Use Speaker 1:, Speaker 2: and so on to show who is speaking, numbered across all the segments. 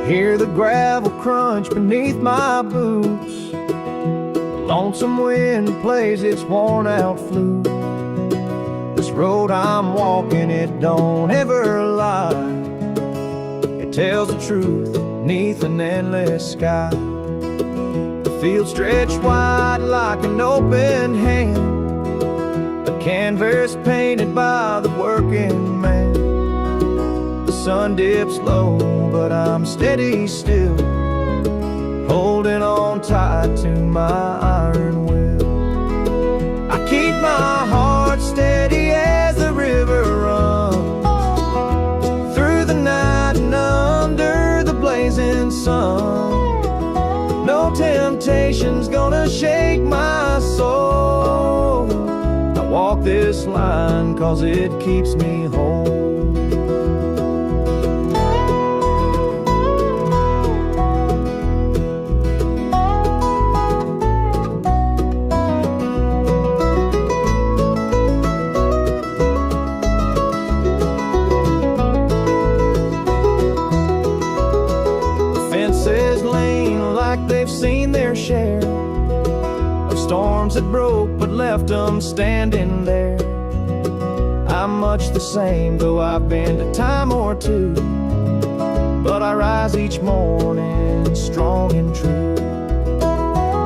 Speaker 1: Hear the gravel crunch beneath my boots. Lonesome wind plays its worn out flute. This road I'm walking, it don't ever lie. It tells the truth beneath an endless sky. The field stretched wide like an open hand, a canvas painted by the working man. The sun dips low, but I'm steady still, holding on tight to my iron will. I keep my heart steady as the river runs through the night and under the blazing sun. No temptation's gonna shake my soul. I walk this line 'cause it keeps me whole. They've seen their share of storms that broke but left them standing there. I'm much the same, though I've been a time or two, but I rise each morning strong and true.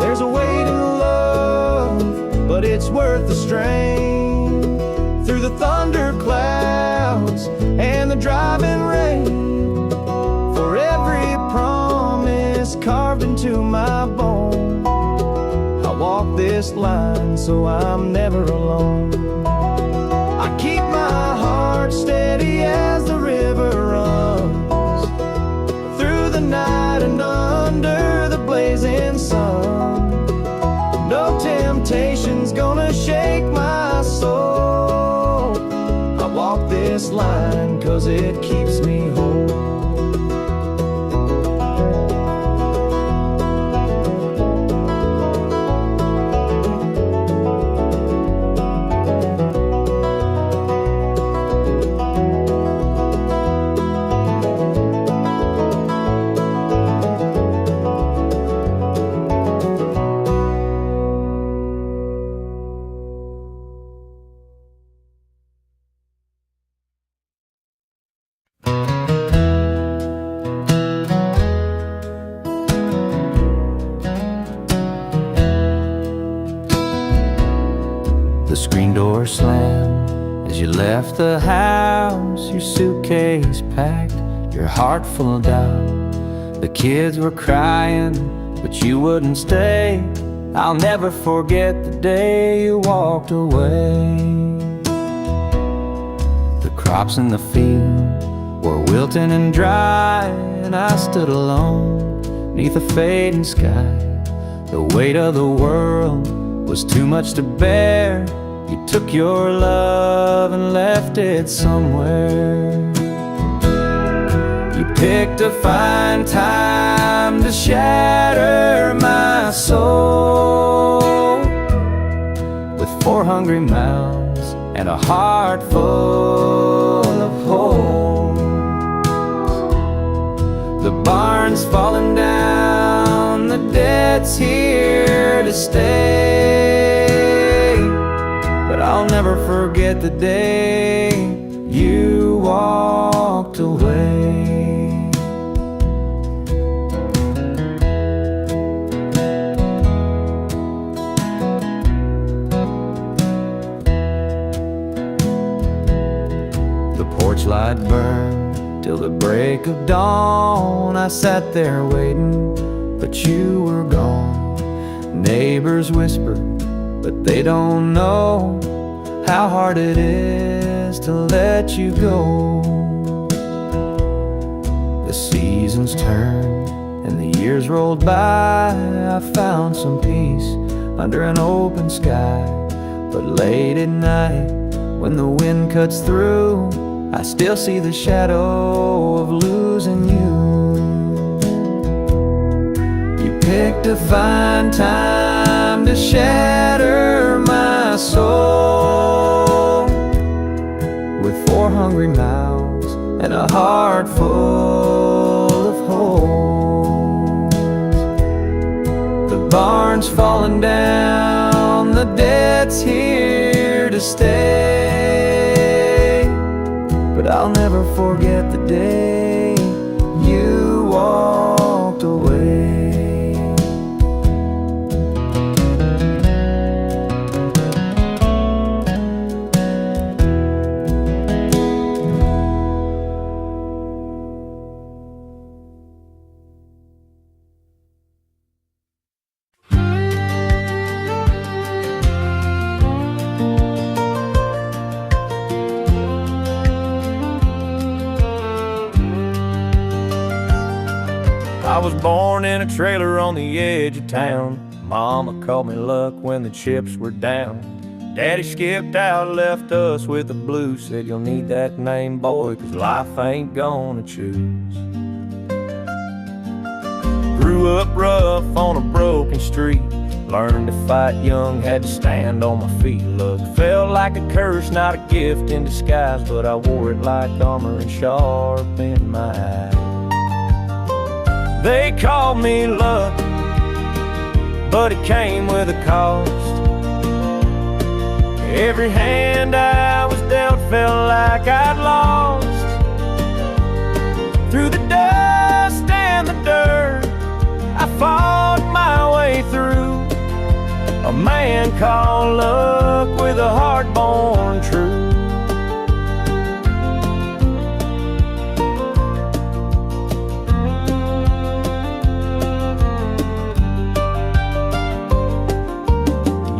Speaker 1: There's a weight in love, but it's worth the strain. Through the thunder clouds and the driving rain, for every promise carved into my bone, I walk this line so I'm never alone. I keep my heart steady as the river runs through the night and under the blazing sun. No temptation's gonna shake my soul. I walk this line 'cause it keeps me whole. The screen door slammed as you left the house, your suitcase packed, your heart full of doubt. The kids were crying, but you wouldn't stay. I'll never forget the day you walked away. The crops in the field were wilting and dry, and I stood alone neath a fading sky. The weight of the world was too much to bear. You took your love and left it somewhere. You picked a fine time to shatter my soul with 4 hungry mouths and a heart full of holes. The barn's falling down, the debt's here to stay, but I'll never forget the day you walked away. The porch light burned till the break of dawn. I sat there waiting, but you were gone. Neighbors whispered, but they don't know how hard it is to let you go. The seasons turned and the years rolled by. I found some peace under an open sky, but late at night when the wind cuts through, I still see the shadow of losing you. You picked a fine time to shatter my soul with 4 hungry mouths and a heart full of holes. barn's falling down, the debt's here to stay. But I'll never forget the day you walked away. I was born in a trailer on the edge of town. Mama called me luck when the chips were down. Daddy skipped out, left us with the blues. Said you'll need that name, boy, 'cause life ain't gonna choose. Grew up rough on a broken street. Learned to fight young, had to stand on my feet. Look, felt like a curse, not a gift in disguise, but I wore it like armor and sharp in my eye. They called me luck, but it came with a cost. Every hand I was dealt felt like I'd lost. Through the dust and the dirt, I fought my way through. A man called luck with a heart born true.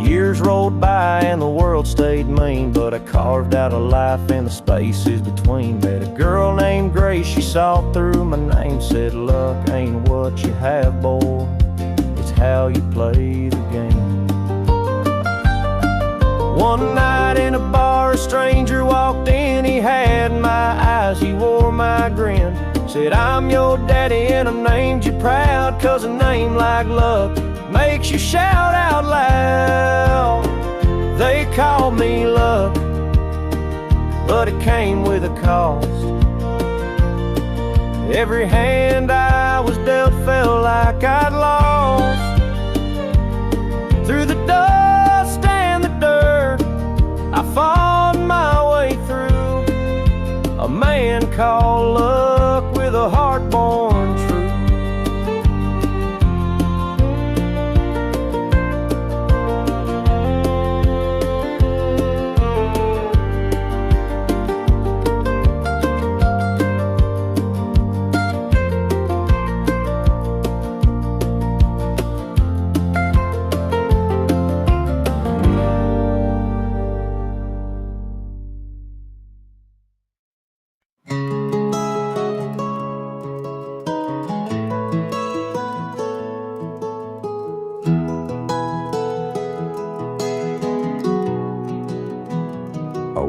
Speaker 1: Years rolled by and the world stayed mean, but I carved out a life in the spaces between. Met a girl named Grace, she saw through my name. Said luck ain't what you have, boy, it's how you play the game. One night in a bar, a stranger walked in. He had my eyes, he wore my grin. Said I'm your daddy and I named you proud, 'cause a name like luck makes you shout out loud. They called me luck, but it came with a cost. Every hand I was dealt felt like I'd lost. Through the dust and the dirt, I fought my way through. A man called luck with a heart born true.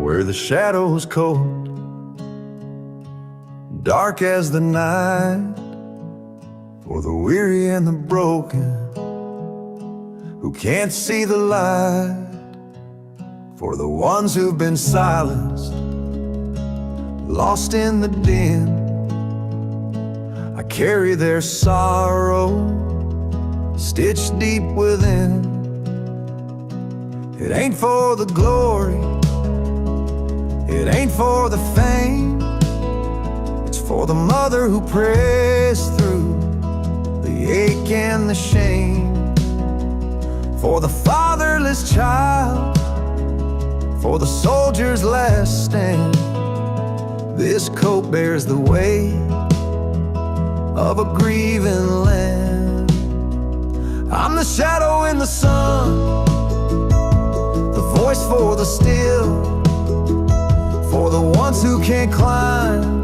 Speaker 1: Where the shadows cold, dark as the night, for the weary and the broken who can't see the light, for the ones who've been silenced, lost in the din. I carry their sorrow stitched deep within. It ain't for the glory, it ain't for the fame, it's for the mother who prays through the ache and the shame, for the fatherless child, for the soldier's last stand. This coat bears the weight of a grieving land. I'm the shadow in the sun, the voice for the still, for the ones who can't climb,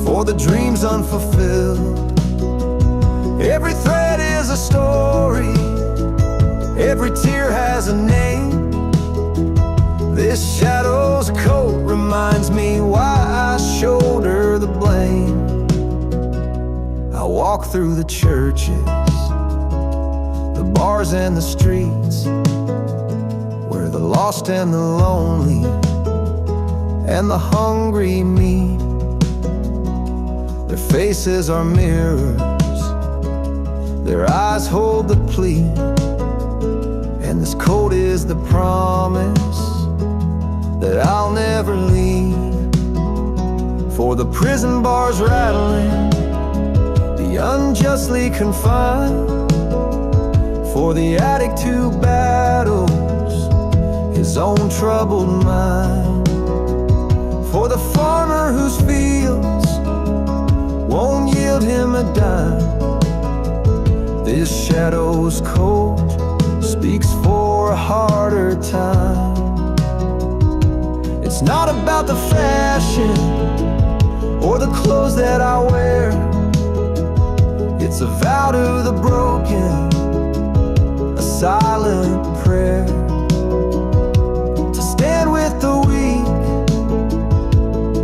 Speaker 1: for the dreams unfulfilled. Every thread is a story, every tear has a name. This shadow's coat reminds me why I shoulder the blame. I walk through the churches, the bars and the streets, where the lost and the lonely and the hungry meet. Their faces are mirrors, Their eyes hold the plea, and this coat is the promise that I'll never leave. For the prison bars rattling, the unjustly confined, for the addict who battles his own troubled mind, for the farmer whose fields won't yield him a dime. This shadow's coat speaks for a harder time. It's not about the fashion or the clothes that I wear. It's a vow to the broken, a silent prayer, to stand with the weak,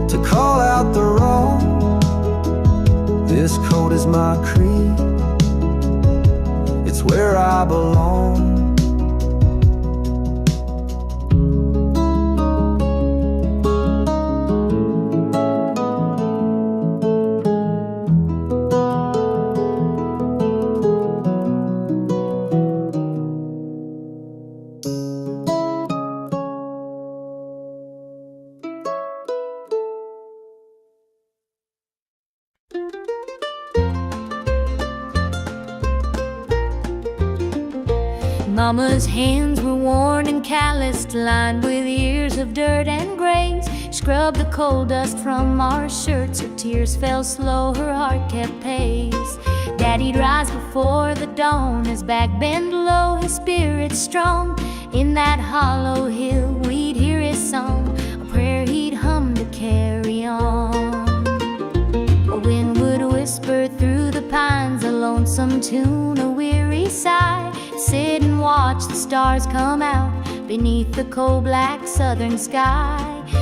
Speaker 1: to call out the wrong. This coat is my creed, it's where I belong.
Speaker 2: Mama's hands were worn and calloused, lined with years of dirt and grace. Scrubbed the coal dust from our shirts, her tears fell slow, her heart kept pace. Daddy'd rise before the dawn, his back bent low, his spirit strong. In that hollow hill we'd hear his song, a prayer he'd hum to carry on. A wind would whisper through the pines, a lonesome tune, a weary sigh. Sit and watch the stars come out beneath the coal-black southern sky.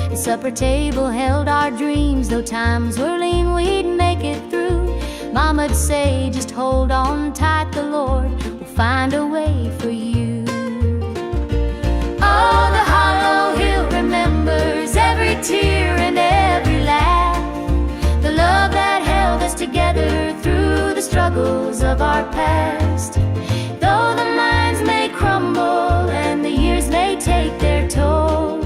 Speaker 2: The supper table held our dreams, though times were lean, we'd make it through. Mama'd say, just hold on tight, the Lord will find a way for you. Oh, the hollow hill remembers every tear and every laugh, the love that held us together through the struggles of our past. Though the minds may crumble and the years may take their toll,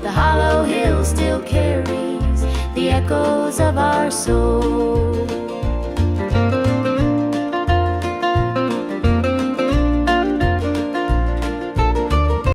Speaker 2: the hollow hill still carries the echoes of our soul.